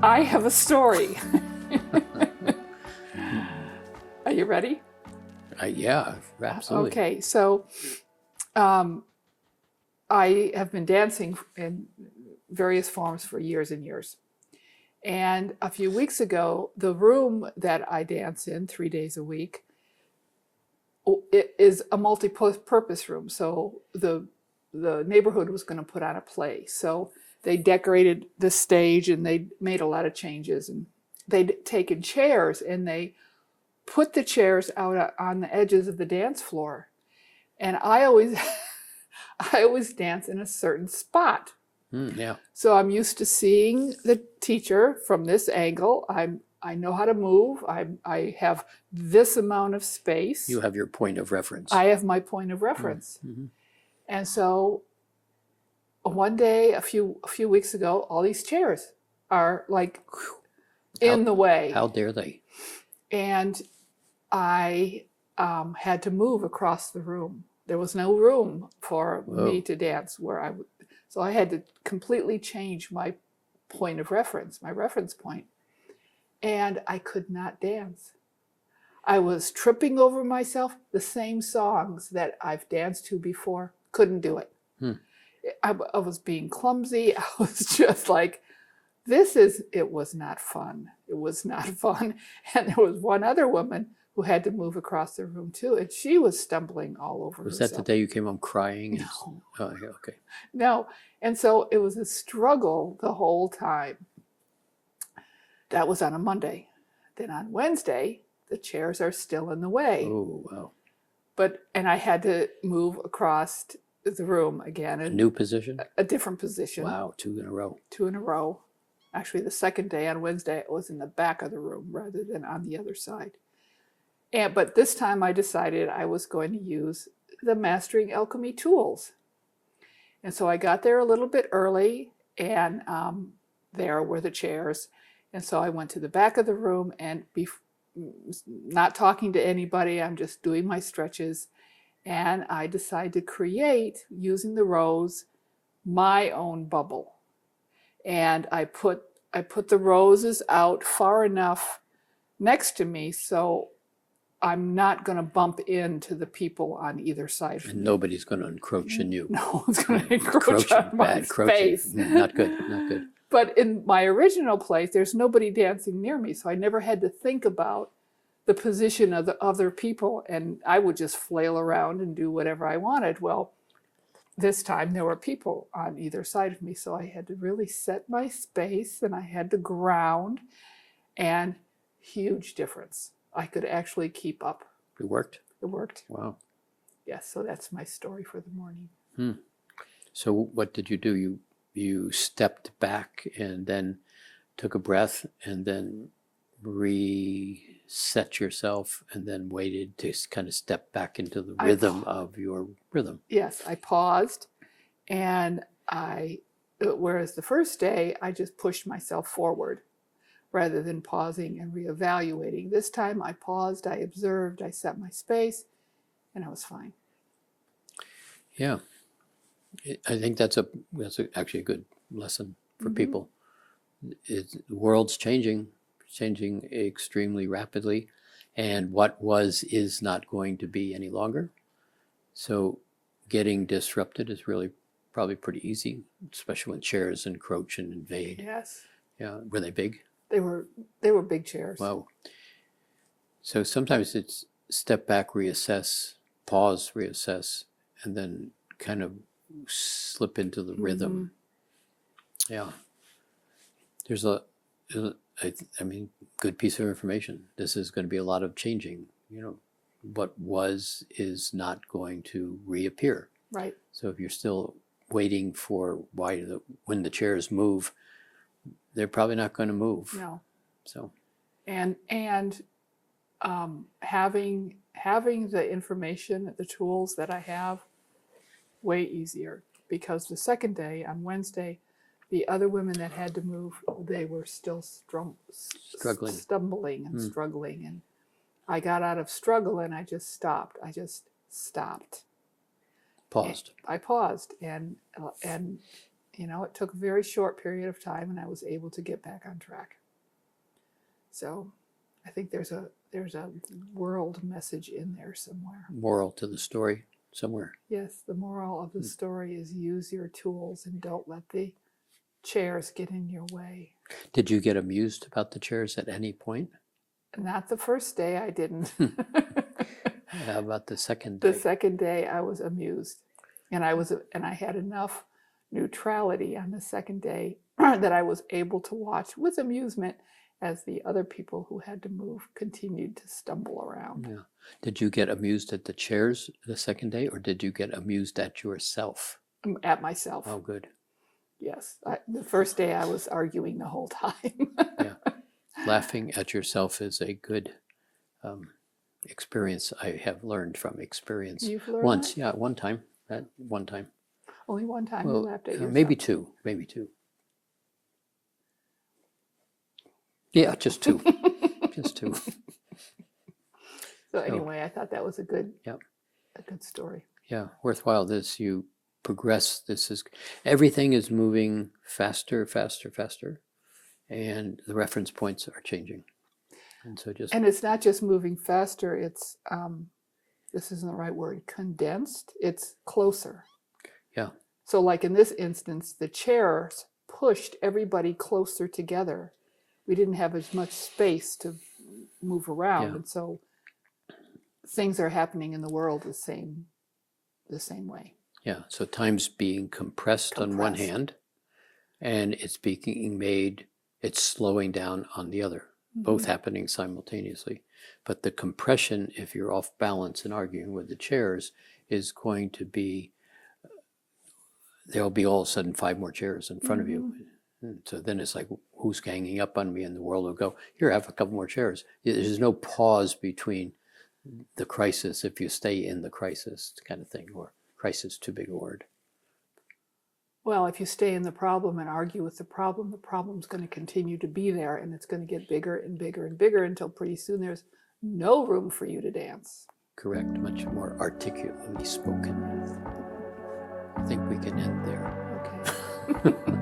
I have a story. Are you ready? Yeah, absolutely. Okay, so I have been dancing in various forms for years and years. And a few weeks ago, the room that I dance in 3 days a week, it is a multi-purpose room. So the neighborhood was going to put on a play. So they decorated the stage and they made a lot of changes. And they'd taken chairs and they put the chairs out on the edges of the dance floor. And I always dance in a certain spot. Yeah. So I'm used to seeing the teacher from this angle. I know how to move. I have this amount of space. You have your point of reference. I have my point of reference. Mm-hmm. And so one day, a few weeks ago, all these chairs are like in the way. How dare they? And I had to move across the room. There was no room for me to dance where I would. So I had to completely change my point of reference, my reference point. And I could not dance. I was tripping over myself, the same songs that I've danced to before, couldn't do it. I was being clumsy. I was just like, it was not fun. It was not fun. And there was one other woman who had to move across the room too, and she was stumbling all over herself. Was that the day you came home crying? No. Oh, yeah, okay. No. And so it was a struggle the whole time. That was on a Monday. Then on Wednesday, the chairs are still in the way. Oh, wow. And I had to move across the room again. A new position? A different position. Wow, 2 in a row. 2 in a row. Actually, the second day on Wednesday, it was in the back of the room rather than on the other side. But this time I decided I was going to use the Mastering Alchemy tools. And so I got there a little bit early, and there were the chairs. And so I went to the back of the room and not talking to anybody, I'm just doing my stretches. And I decided to create, using the rows, my own bubble. And I put the roses out far enough next to me so I'm not going to bump into the people on either side of me. And nobody's going to encroach in you. No one's going to encroach on my space. Not good, not good. But in my original place, there's nobody dancing near me, so I never had to think about the position of the other people, and I would just flail around and do whatever I wanted. Well, this time there were people on either side of me, so I had to really set my space, and I had to ground, and huge difference. I could actually keep up. It worked? It worked. Wow. Yes, so that's my story for the morning. So what did you do? You stepped back and then took a breath and then reset yourself and then waited to kind of step back into the rhythm of your rhythm. Yes, I paused, and whereas the first day I just pushed myself forward rather than pausing and reevaluating. This time I paused, I observed, I set my space, and I was fine. Yeah. I think that's actually a good lesson for people. The world's changing extremely rapidly, and what was is not going to be any longer. So getting disrupted is really probably pretty easy, especially when chairs encroach and invade. Yes. Yeah. Were they big? They were big chairs. Wow. So sometimes it's step back, reassess, pause, reassess, and then kind of slip into the rhythm. Yeah. There's I mean, good piece of information. This is going to be a lot of changing. You know, what was is not going to reappear. Right. So if you're still waiting for when the chairs move, they're probably not going to move. No. So. And having the information, the tools that I have, way easier, because the second day on Wednesday, the other women that had to move, they were still struggling, stumbling and struggling, and I got out of struggle and I just stopped. Paused. I paused and it took a very short period of time, and I was able to get back on track. So I think there's a world message in there somewhere. Moral to the story somewhere. Yes, the moral of the story is use your tools and don't let the chairs get in your way. Did you get amused about the chairs at any point? Not the first day, I didn't. How about the second day? The second day I was amused. And I had enough neutrality on the second day that I was able to watch with amusement as the other people who had to move continued to stumble around. Yeah. Did you get amused at the chairs the second day, or did you get amused at yourself? At myself. Oh, good. Yes. The first day I was arguing the whole time. Yeah. Laughing at yourself is a good experience. I have learned from experience. You've learned once, that? yeah, one time. That one time. Only one time you laughed at yourself. Maybe two. Yeah, just two. Just two. So anyway, I thought that was a good story. Yeah, worthwhile. This you progress. Everything is moving faster, and the reference points are changing. And it's not just moving faster. It's this isn't the right word. Condensed. It's closer. Yeah. So like in this instance, the chairs pushed everybody closer together. We didn't have as much space to move around, and so things are happening in the world the same way. Yeah, so time's being compressed on one hand, and it's slowing down on the other, both happening simultaneously. But the compression, if you're off balance and arguing with the chairs, is going to be, there'll be all of a sudden 5 more chairs in front of you. And so then it's like, who's ganging up on me? And the world will go, here, have a couple more chairs. There's no pause between the crisis if you stay in the crisis kind of thing, or crisis too big a word. Well, if you stay in the problem and argue with the problem's going to continue to be there, and it's going to get bigger and bigger and bigger until pretty soon there's no room for you to dance. Correct, much more articulately spoken. I think we can end there. Okay.